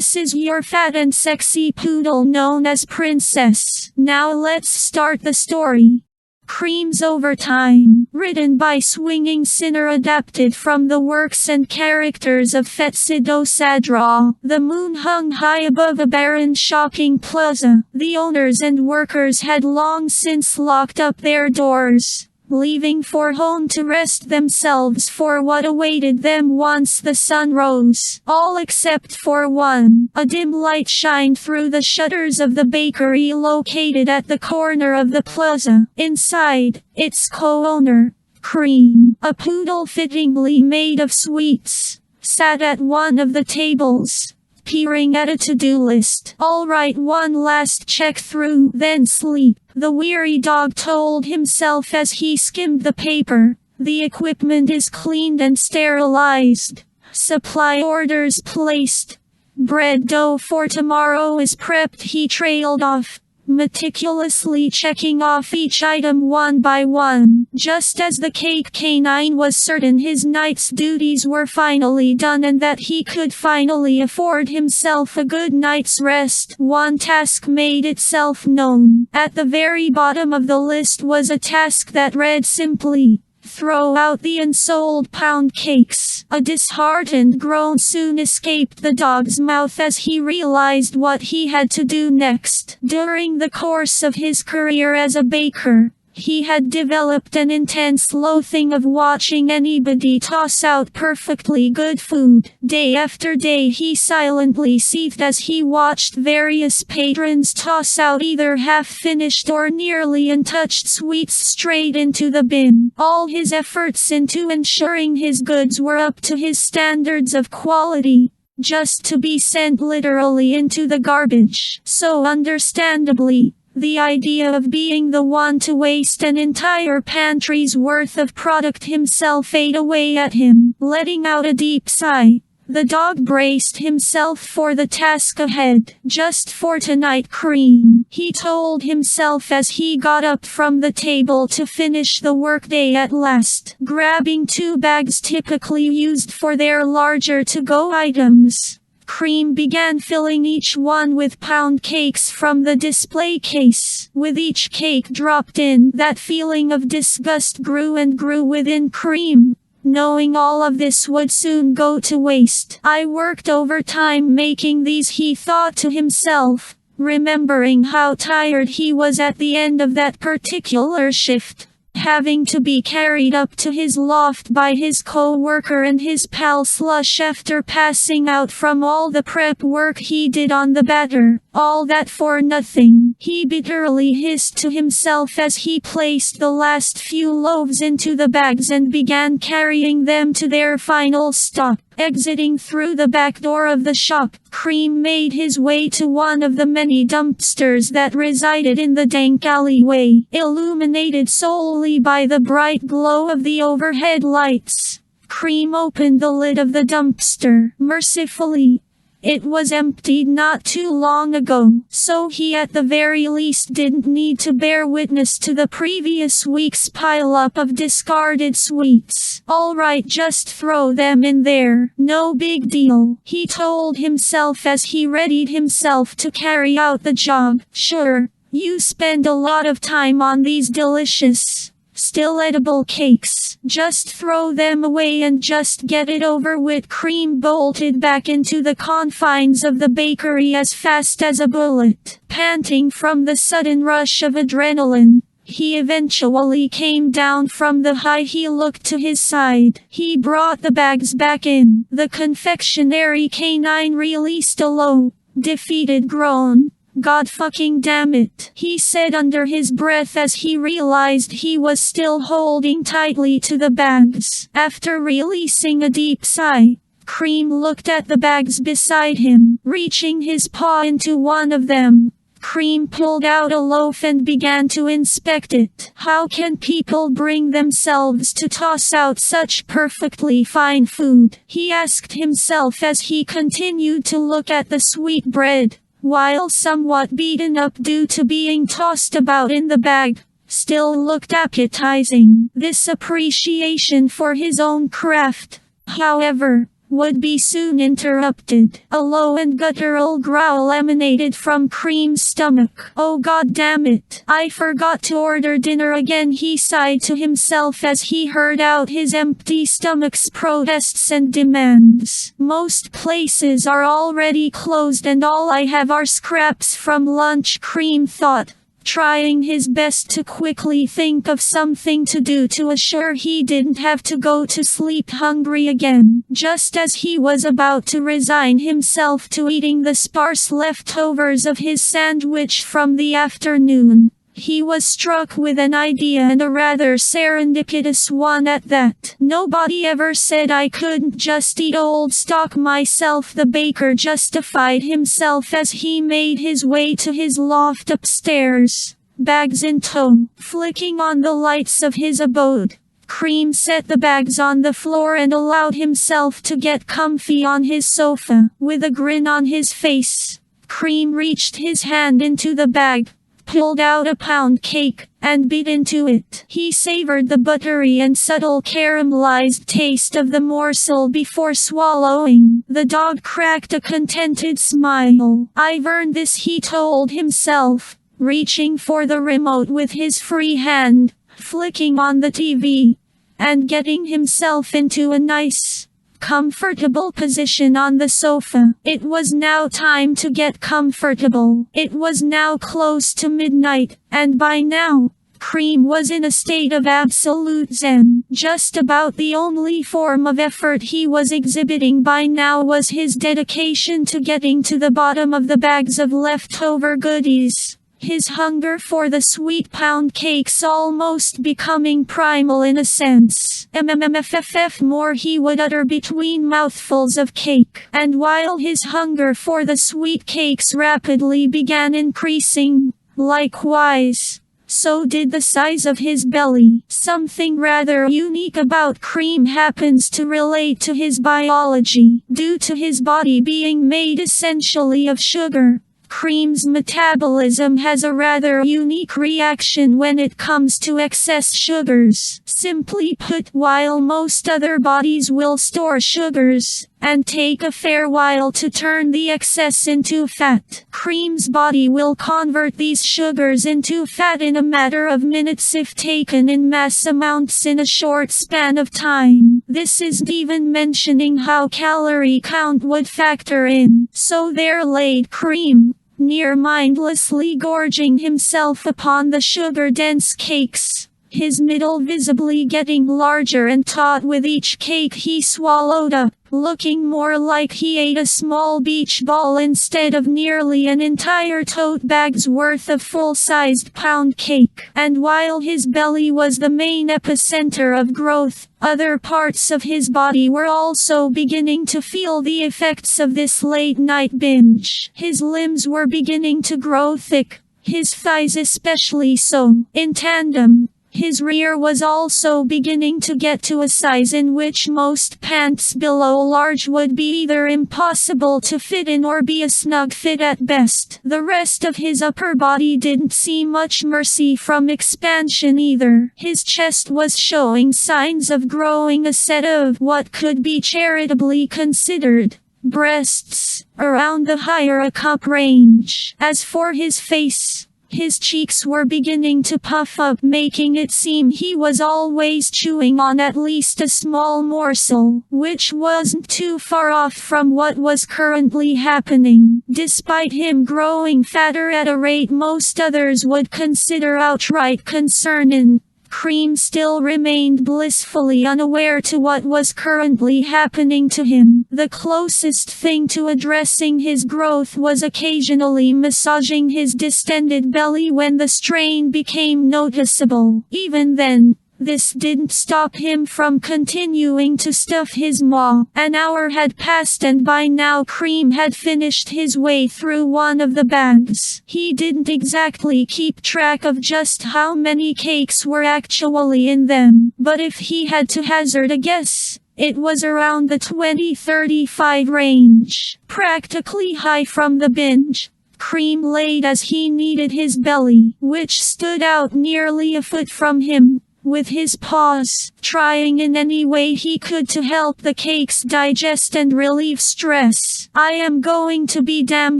this is your fat and sexy poodle known as Princess. Now let's start the story. Creme's Overtime, written by Swinging Sinner, adapted from the works and characters of Fetzido Sadra. The moon hung high above a barren shopping plaza. The owners and workers had long since locked up their doors, leaving for home to rest themselves for what awaited them once the sun rose. All except for one. A dim light shined through the shutters of the bakery located at the corner of the plaza. Inside, its co-owner, Creme, a poodle fittingly made of sweets, sat at one of the tables, peering at a to-do list. "All right, one last check through, then sleep," the weary dog told himself as he skimmed the paper. "The equipment is cleaned and sterilized. Supply orders placed. Bread dough for tomorrow is prepped," he trailed off, meticulously checking off each item one by one. Just as the cake canine was certain his night's duties were finally done and that he could finally afford himself a good night's rest, one task made itself known. At the very bottom of the list was a task that read simply, "Throw out the unsold pound cakes." A disheartened groan soon escaped the dog's mouth as he realized what he had to do next. During the course of his career as a baker, he had developed an intense loathing of watching anybody toss out perfectly good food. Day after day he silently seethed as he watched various patrons toss out either half-finished or nearly untouched sweets straight into the bin. All his efforts into ensuring his goods were up to his standards of quality, just to be sent literally into the garbage. So understandably, the idea of being the one to waste an entire pantry's worth of product himself ate away at him. Letting out a deep sigh, the dog braced himself for the task ahead. "Just for tonight, Creme," he told himself as he got up from the table to finish the workday at last. Grabbing two bags typically used for their larger to-go items, Creme began filling each one with pound cakes from the display case. With each cake dropped in, that feeling of disgust grew and grew within Creme, knowing all of this would soon go to waste. "I worked overtime making these," he thought to himself, remembering how tired he was at the end of that particular shift, having to be carried up to his loft by his co-worker and his pal Slush after passing out from all the prep work he did on the batter. All that for nothing, he bitterly hissed to himself as he placed the last few loaves into the bags and began carrying them to their final stop. Exiting through the back door of the shop, Creme made his way to one of the many dumpsters that resided in the dank alleyway, illuminated solely by the bright glow of the overhead lights. Creme opened the lid of the dumpster. Mercifully, it was emptied not too long ago, so he at the very least didn't need to bear witness to the previous week's pile-up of discarded sweets. "All right, just throw them in there. No big deal," he told himself as he readied himself to carry out the job. "Sure, you spend a lot of time on these delicious, still edible cakes. Just throw them away and just get it over with." Creme bolted back into the confines of the bakery as fast as a bullet. Panting from the sudden rush of adrenaline, he eventually came down from the high. He looked to his side. He brought the bags back in. The confectionery canine released a low, defeated groan. "God fucking damn it," he said under his breath as he realized he was still holding tightly to the bags. After releasing a deep sigh, Creme looked at the bags beside him. Reaching his paw into one of them, Creme pulled out a loaf and began to inspect it. How can people bring themselves to toss out such perfectly fine food? He asked himself as he continued to look at the sweet bread, while somewhat beaten up due to being tossed about in the bag, still looked appetizing. This appreciation for his own craft, however, would be soon interrupted. A low and guttural growl emanated from Creme's stomach. "Oh god damn it, I forgot to order dinner again," he sighed to himself as he heard out his empty stomach's protests and demands. "Most places are already closed and all I have are scraps from lunch," Creme thought, trying his best to quickly think of something to do to assure he didn't have to go to sleep hungry again. Just as he was about to resign himself to eating the sparse leftovers of his sandwich from the afternoon, he was struck with an idea, and a rather serendipitous one at that. "Nobody ever said I couldn't just eat old stock myself," the baker justified himself as he made his way to his loft upstairs, bags in tow. Flicking on the lights of his abode, Creme set the bags on the floor and allowed himself to get comfy on his sofa. With a grin on his face, Creme reached his hand into the bag, pulled out a pound cake, and bit into it. He savored the buttery and subtle caramelized taste of the morsel before swallowing. The dog cracked a contented smile. "I've earned this," he told himself, reaching for the remote with his free hand, flicking on the TV, and getting himself into a nice, comfortable position on the sofa. It was now time to get comfortable. It was now close to midnight, and by now, Creme was in a state of absolute zen. Just about the only form of effort he was exhibiting by now was his dedication to getting to the bottom of the bags of leftover goodies. His hunger for the sweet pound cakes almost becoming primal in a sense. MMFFF more he would utter between mouthfuls of cake. And while his hunger for the sweet cakes rapidly began increasing, likewise, so did the size of his belly. Something rather unique about Creme happens to relate to his biology. Due to his body being made essentially of sugar, Creme's metabolism has a rather unique reaction when it comes to excess sugars. Simply put, while most other bodies will store sugars and take a fair while to turn the excess into fat, Creme's body will convert these sugars into fat in a matter of minutes if taken in mass amounts in a short span of time. This isn't even mentioning how calorie count would factor in. So there laid Creme, near mindlessly gorging himself upon the sugar-dense cakes, his middle visibly getting larger and taut with each cake he swallowed up, looking more like he ate a small beach ball instead of nearly an entire tote bag's worth of full-sized pound cake. And while his belly was the main epicenter of growth, other parts of his body were also beginning to feel the effects of this late-night binge. His limbs were beginning to grow thick, his thighs especially so. In tandem, his rear was also beginning to get to a size in which most pants below large would be either impossible to fit in or be a snug fit at best. The rest of his upper body didn't see much mercy from expansion either. His chest was showing signs of growing a set of what could be charitably considered breasts around the higher cup range. As for his face, his cheeks were beginning to puff up, making it seem he was always chewing on at least a small morsel, which wasn't too far off from what was currently happening. Despite him growing fatter at a rate most others would consider outright concerning, Creme still remained blissfully unaware to what was currently happening to him. The closest thing to addressing his growth was occasionally massaging his distended belly when the strain became noticeable. Even then, this didn't stop him from continuing to stuff his maw. An hour had passed and by now Creme had finished his way through one of the bags. He didn't exactly keep track of just how many cakes were actually in them, but if he had to hazard a guess, it was around the 20-35 range. Practically high from the binge, Creme laid as he kneaded his belly, which stood out nearly a foot from him, with his paws, trying in any way he could to help the cakes digest and relieve stress. I am going to be damn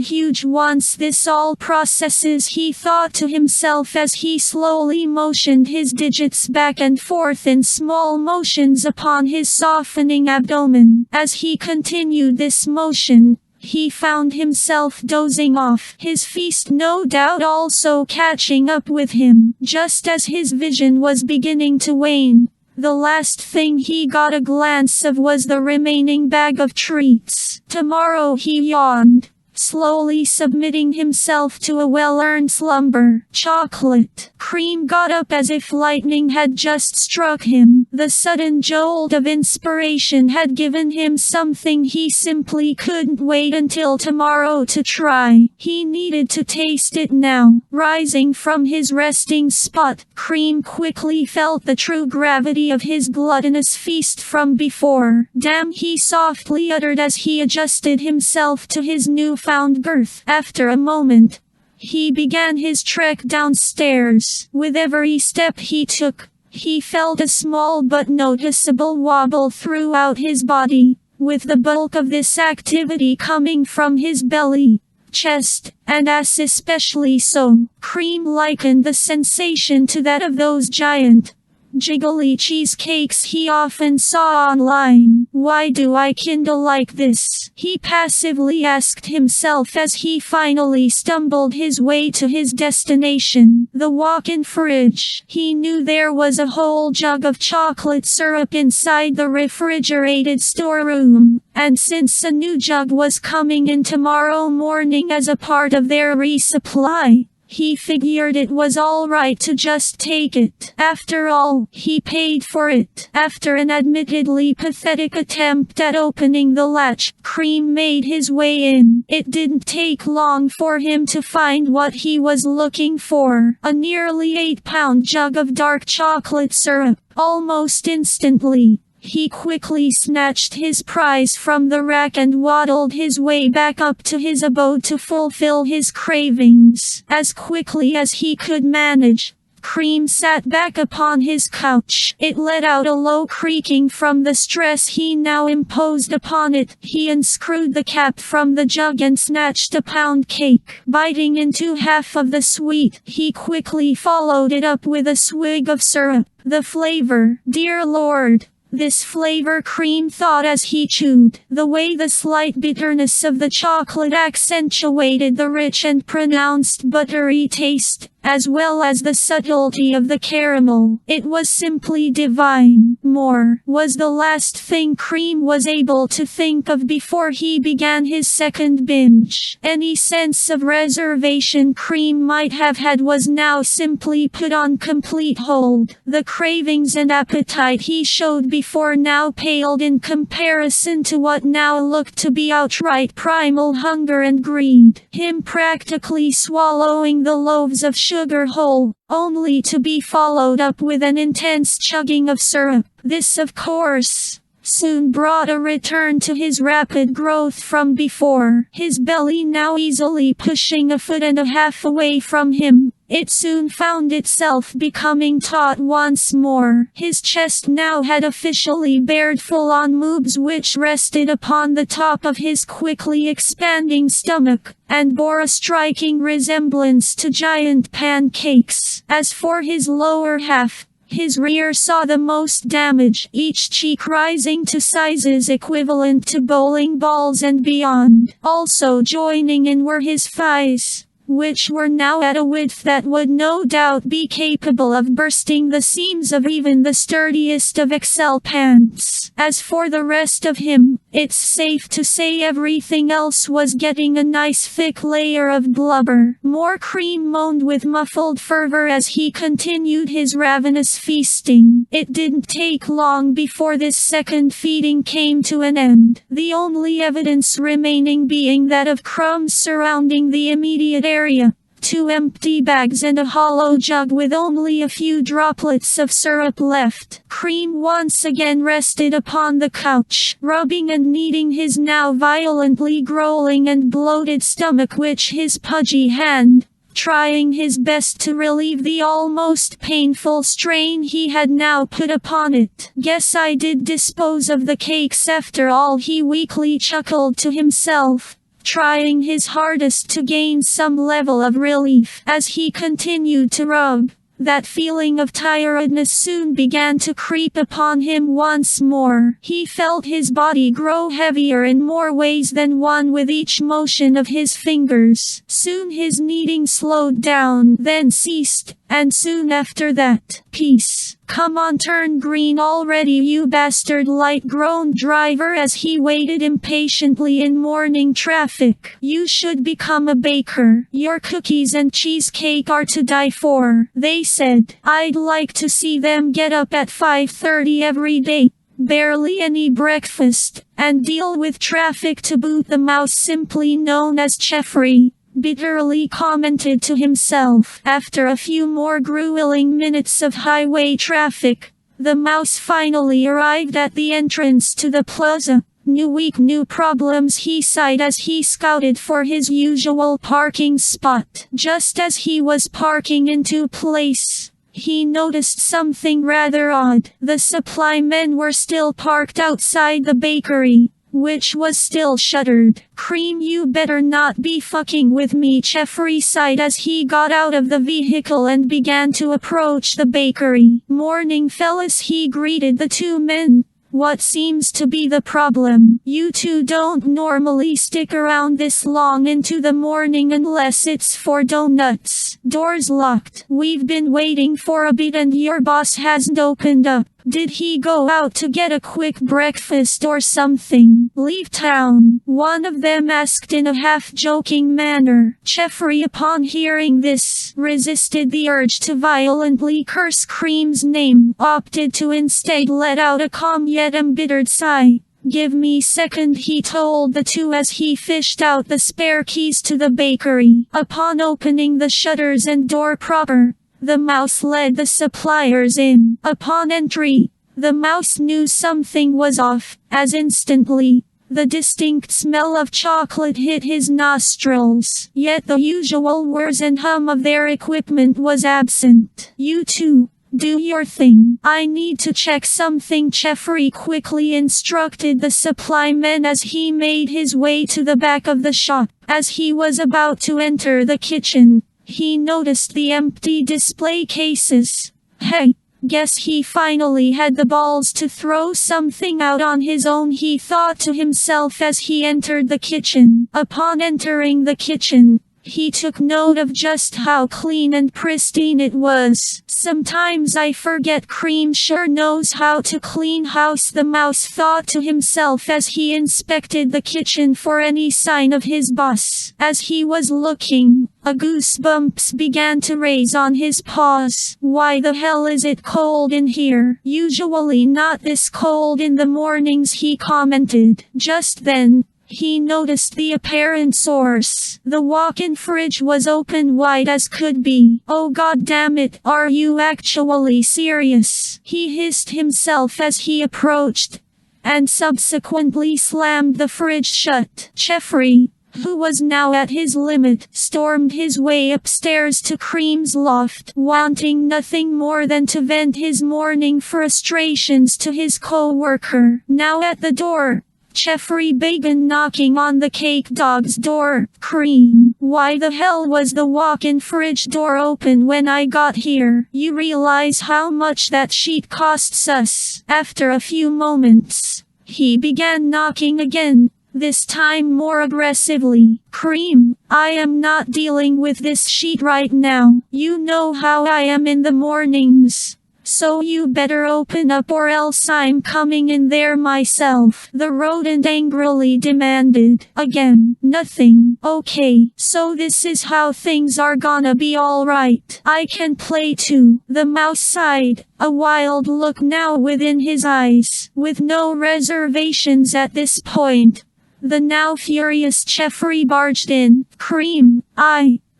huge once this all processes, he thought to himself as he slowly motioned his digits back and forth in small motions upon his softening abdomen. As he continued this motion, he found himself dozing off, his feast no doubt also catching up with him. Just as his vision was beginning to wane, the last thing he got a glance of was the remaining bag of treats. Tomorrow, he yawned, slowly submitting himself to a well-earned slumber. Chocolate. Creme got up as if lightning had just struck him. The sudden jolt of inspiration had given him something he simply couldn't wait until tomorrow to try. He needed to taste it now. Rising from his resting spot, Creme quickly felt the true gravity of his gluttonous feast from before. Damn, he softly uttered as he adjusted himself to his newfound girth. After a moment, he began his trek downstairs. With every step he took, he felt a small but noticeable wobble throughout his body, with the bulk of this activity coming from his belly, chest, and ass especially so. Creme likened the sensation to that of those giant, jiggly cheesecakes he often saw online. Why do I kindle like this? He passively asked himself as he finally stumbled his way to his destination, the walk-in fridge. He knew there was a whole jug of chocolate syrup inside the refrigerated storeroom, and since a new jug was coming in tomorrow morning as a part of their resupply, he figured it was all right to just take it. After all, he paid for it. After an admittedly pathetic attempt at opening the latch, Creme made his way in. It didn't take long for him to find what he was looking for, a nearly 8-pound jug of dark chocolate syrup. Almost instantly, he quickly snatched his prize from the rack and waddled his way back up to his abode to fulfill his cravings. As quickly as he could manage, Creme sat back upon his couch. It let out a low creaking from the stress he now imposed upon it. He unscrewed the cap from the jug and snatched a pound cake. Biting into half of the sweet, he quickly followed it up with a swig of syrup. The flavor, dear Lord! This flavor, Creme thought as he chewed. The way the slight bitterness of the chocolate accentuated the rich and pronounced buttery taste, as well as the subtlety of the caramel. It was simply divine. More was the last thing Creme was able to think of before he began his second binge. Any sense of reservation Creme might have had was now simply put on complete hold. The cravings and appetite he showed before now paled in comparison to what now looked to be outright primal hunger and greed. Him practically swallowing the loaves of sugar whole, only to be followed up with an intense chugging of syrup. This, of course, soon brought a return to his rapid growth from before. His belly now easily pushing 1.5 feet away from him, it soon found itself becoming taut once more. His chest now had officially bared full-on moobs which rested upon the top of his quickly expanding stomach, and bore a striking resemblance to giant pancakes. As for his lower half, his rear saw the most damage, each cheek rising to sizes equivalent to bowling balls and beyond. Also joining in were his thighs, which were now at a width that would no doubt be capable of bursting the seams of even the sturdiest of Excel pants. As for the rest of him, it's safe to say everything else was getting a nice thick layer of blubber. More Creme moaned with muffled fervor as he continued his ravenous feasting. It didn't take long before this second feeding came to an end, the only evidence remaining being that of crumbs surrounding the immediate area, 2 empty bags and a hollow jug with only a few droplets of syrup left. Creme once again rested upon the couch, rubbing and kneading his now violently growling and bloated stomach, which his pudgy hand, trying his best to relieve the almost painful strain he had now put upon it. Guess I did dispose of the cakes after all, he weakly chuckled to himself, trying his hardest to gain some level of relief. As he continued to rub, that feeling of tiredness soon began to creep upon him once more. He felt his body grow heavier in more ways than one with each motion of his fingers. Soon his kneading slowed down, then ceased, and soon after that, peace. Come on, turn green already, you bastard, light groaned driver as he waited impatiently in morning traffic. You should become a baker. Your cookies and cheesecake are to die for, they said. I'd like to see them get up at 5:30 every day, barely any breakfast, and deal with traffic to boot. The mouse, simply known as Jeffrey, bitterly commented to himself. After a few more grueling minutes of highway traffic, the mouse finally arrived at the entrance to the plaza. New week, new problems, he sighed as he scouted for his usual parking spot. Just as he was parking into place, he noticed something rather odd. The supply men were still parked outside the bakery, which was still shuttered. Creme, you better not be fucking with me, Jeffrey sighed as he got out of the vehicle and began to approach the bakery. Morning, fellas, he greeted the two men. What seems to be the problem? You two don't normally stick around this long into the morning unless it's for donuts. Doors locked. We've been waiting for a bit and your boss hasn't opened up. Did he go out to get a quick breakfast or something? Leave town, one of them asked in a half-joking manner. Jeffrey, upon hearing this, resisted the urge to violently curse Creme's name, opted to instead let out a calm yet embittered sigh. Give me second, he told the two as he fished out the spare keys to the bakery. Upon opening the shutters and door proper, the mouse led the suppliers in. Upon entry, the mouse knew something was off, as instantly, the distinct smell of chocolate hit his nostrils. Yet the usual whirs and hum of their equipment was absent. You two, do your thing. I need to check something, Jeffrey quickly instructed the supply men as he made his way to the back of the shop. As he was about to enter the kitchen, he noticed the empty display cases. Hey, guess he finally had the balls to throw something out on his own, he thought to himself as he entered the kitchen. Upon entering the kitchen, he took note of just how clean and pristine it was. Sometimes I forget Creme sure knows how to clean house, the mouse thought to himself as he inspected the kitchen for any sign of his boss. As he was looking, a goosebumps began to raise on his paws. Why the hell is it cold in here? Usually not this cold in the mornings, he commented. Just then, he noticed the apparent source. The walk-in fridge was open wide as could be. Oh god damn it, are you actually serious? He hissed himself as he approached, and subsequently slammed the fridge shut. Jeffrey, who was now at his limit, stormed his way upstairs to Creme's loft, wanting nothing more than to vent his morning frustrations to his co-worker. Now at the door, Jeffrey began knocking on the cake dog's door. Creme, why the hell was the walk-in fridge door open when I got here? You realize how much that sheet costs us? After a few moments, he began knocking again, this time more aggressively. Creme, I am not dealing with this sheet right now. You know how I am in the mornings. So you better open up or else I'm coming in there myself, the rodent angrily demanded. Again, nothing. Okay, so this is how things are gonna be, alright. I can play too. The mouse sighed, a wild look now within his eyes. With no reservations at this point, the now furious Jeffrey barged in. Creme,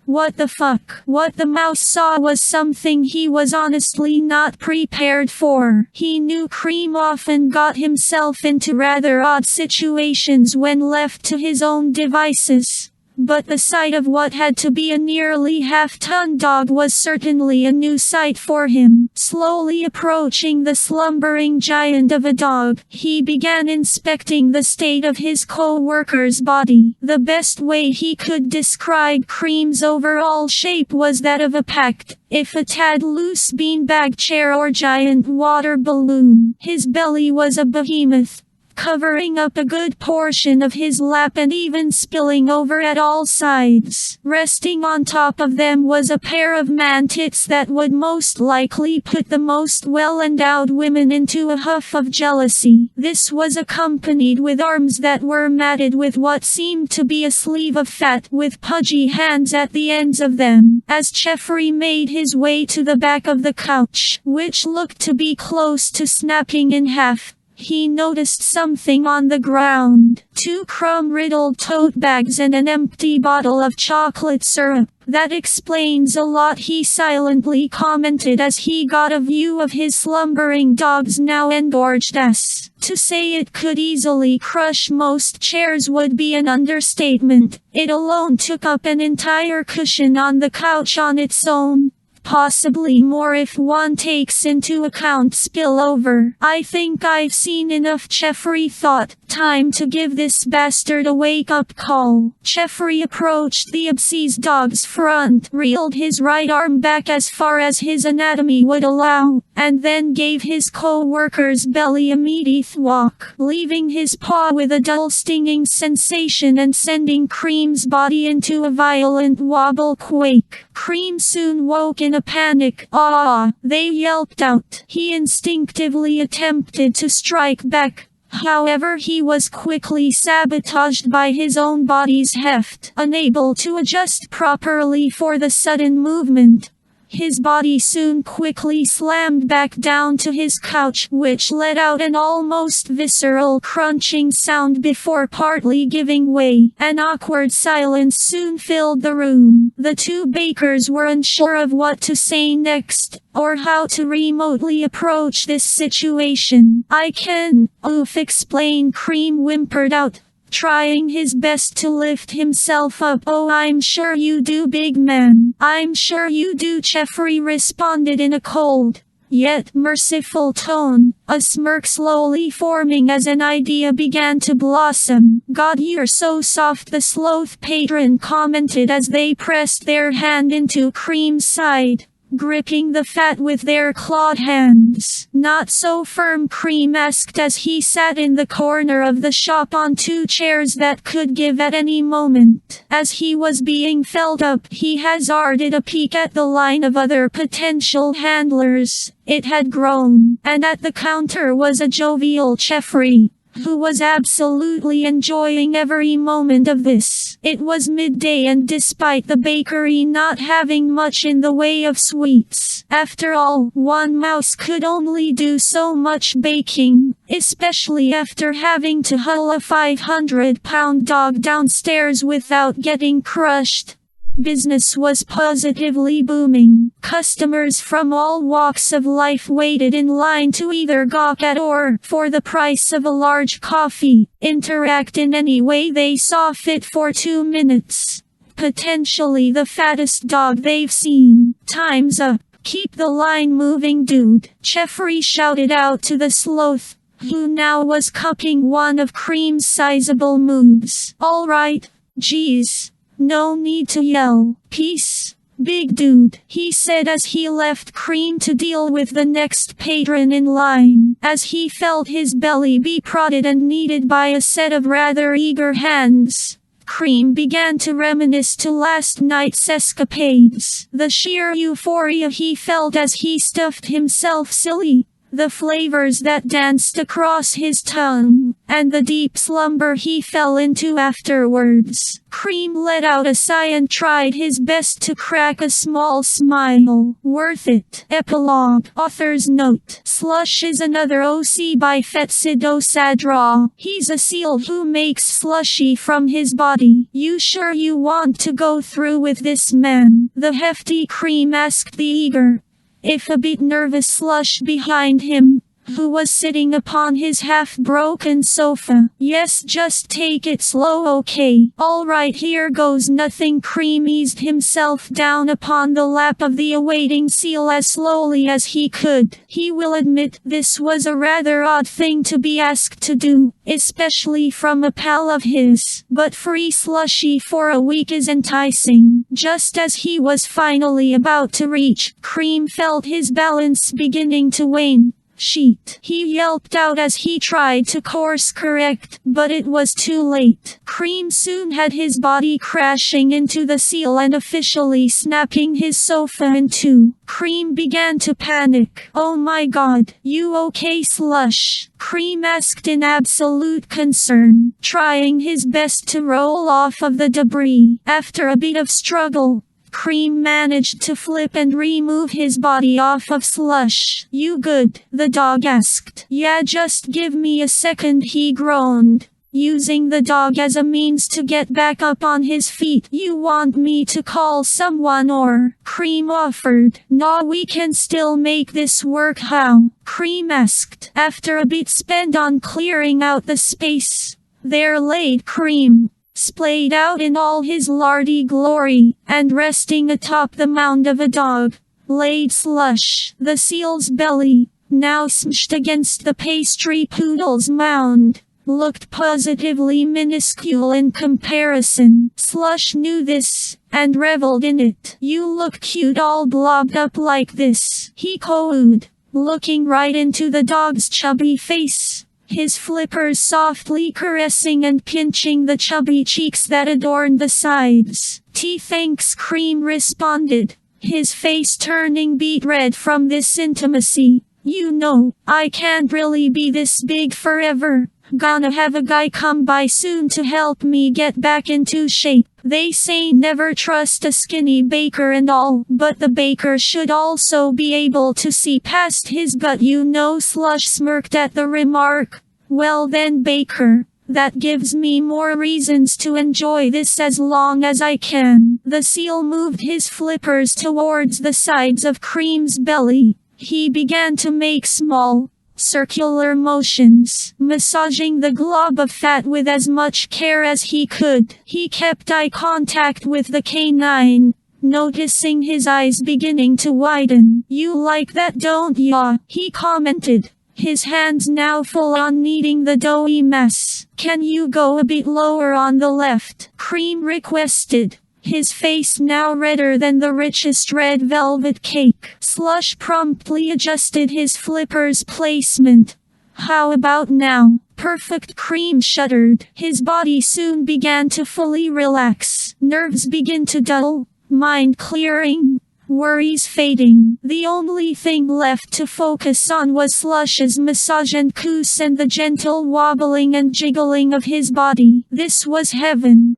what the fuck? What the mouse saw was something he was honestly not prepared for. He knew Creme often got himself into rather odd situations when left to his own devices, But the sight of what had to be a nearly half-ton dog was certainly a new sight for him. Slowly approaching the slumbering giant of a dog, he began inspecting the state of his co-worker's body. The best way he could describe Creme's overall shape was that of a packed, if a tad loose beanbag chair or giant water balloon. His belly was a behemoth, covering up a good portion of his lap and even spilling over at all sides. Resting on top of them was a pair of man-tits that would most likely put the most well-endowed women into a huff of jealousy. This was accompanied with arms that were matted with what seemed to be a sleeve of fat with pudgy hands at the ends of them. As Jeffrey made his way to the back of the couch, which looked to be close to snapping in half, he noticed something on the ground. 2 crumb-riddled tote bags and an empty bottle of chocolate syrup. "That explains a lot," he silently commented as he got a view of his slumbering dog's now engorged ass. To say it could easily crush most chairs would be an understatement. It alone took up an entire cushion on the couch on its own. Possibly more if one takes into account spillover. "I think I've seen enough," Jeffrey thought. "Time to give this bastard a wake-up call." Jeffrey approached the obsessed dog's front, reeled his right arm back as far as his anatomy would allow, and then gave his co-worker's belly a meaty thwack, leaving his paw with a dull stinging sensation and sending Creme's body into a violent wobble quake. Creme soon woke in a panic. "Ah!" they yelped out. He instinctively attempted to strike back. However, he was quickly sabotaged by his own body's heft. Unable to adjust properly for the sudden movement, his body soon quickly slammed back down to his couch, which let out an almost visceral crunching sound before partly giving way. An awkward silence soon filled the room. The 2 bakers were unsure of what to say next, or how to remotely approach this situation. "I can, explain," Creme whimpered out, trying his best to lift himself up. "Oh, I'm sure you do, big man. I'm sure you do," Jeffrey responded in a cold, yet merciful tone, a smirk slowly forming as an idea began to blossom. "God, you're so soft," the sloth patron commented as they pressed their hand into Creme's side, gripping the fat with their clawed hands. "Not so firm?" Creme asked as he sat in the corner of the shop on 2 chairs that could give at any moment. As he was being felt up, he hazarded a peek at the line of other potential handlers. It had grown, and at the counter was a jovial Jeffrey, who was absolutely enjoying every moment of this. It was midday, and despite the bakery not having much in the way of sweets, after all, one mouse could only do so much baking, especially after having to haul a 500-pound dog downstairs without getting crushed. Business was positively booming. Customers from all walks of life waited in line to either gawk at or, for the price of a large coffee, interact in any way they saw fit for 2 minutes. Potentially the fattest dog they've seen. "Time's up. Keep the line moving, dude," Jeffrey shouted out to the sloth, who now was cupping one of Creme's sizable moves. "All right, geez. No need to yell. Peace, big dude," he said as he left Creme to deal with the next patron in line. As he felt his belly be prodded and kneaded by a set of rather eager hands, Creme began to reminisce to last night's escapades. The sheer euphoria he felt as he stuffed himself silly, the flavors that danced across his tongue, and the deep slumber he fell into afterwards. Creme let out a sigh and tried his best to crack a small smile. Worth it. Epilogue. Author's note. Slush is another OC by Fetzido Sadra. He's a seal who makes slushy from his body. "You sure you want to go through with this, man?" the hefty Creme asked the eager, if a bit nervous Slush behind him, who was sitting upon his half-broken sofa. Yes, just take it slow, okay? Alright, here goes nothing. Creme eased himself down upon the lap of the awaiting seal as slowly as he could. He will admit this was a rather odd thing to be asked to do, especially from a pal of his. But free slushy for a week is enticing. Just as he was finally about to reach, Creme felt his balance beginning to wane. Sheet. He yelped out as he tried to course correct, but it was too late. Creme soon had his body crashing into the seal and officially snapping his sofa in two. Creme began to panic. Oh my god, you okay, Slush? Creme asked in absolute concern, trying his best to roll off of the debris. After a bit of struggle, Creme managed to flip and remove his body off of Slush. You good? The dog asked. Yeah, just give me a second, he groaned, using the dog as a means to get back up on his feet. You want me to call someone or? Creme offered. Nah, we can still make this work. How? Creme asked. After a bit spent on clearing out the space, there laid Creme, splayed out in all his lardy glory, and resting atop the mound of a dog, laid Slush. The seal's belly, now smushed against the pastry poodle's mound, looked positively minuscule in comparison. Slush knew this, and reveled in it. You look cute all blobbed up like this, he cooed, looking right into the dog's chubby face, his flippers softly caressing and pinching the chubby cheeks that adorned the sides. Thanks, Creme responded, his face turning beet red from this intimacy. You know, I can't really be this big forever. Gonna have a guy come by soon to help me get back into shape. They say never trust a skinny baker and all, but the baker should also be able to see past his gut, you know. Slush smirked at the remark. Well then, baker, that gives me more reasons to enjoy this as long as I can. The seal moved his flippers towards the sides of Creme's belly. He began to make small, circular motions, massaging the glob of fat with as much care as he could. He kept eye contact with the canine, noticing his eyes beginning to widen. You like that, don't ya? He commented, his hands now full on kneading the doughy mess. Can you go a bit lower on the left? Creme requested, his face now redder than the richest red velvet cake. Slush promptly adjusted his flipper's placement. How about now? Perfect, Creme shuddered. His body soon began to fully relax. Nerves begin to dull, mind clearing, worries fading. The only thing left to focus on was Slush's massage and coos and the gentle wobbling and jiggling of his body. This was heaven.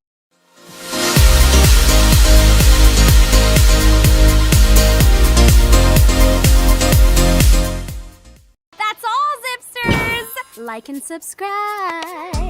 That's all, Zipsters! Like and subscribe.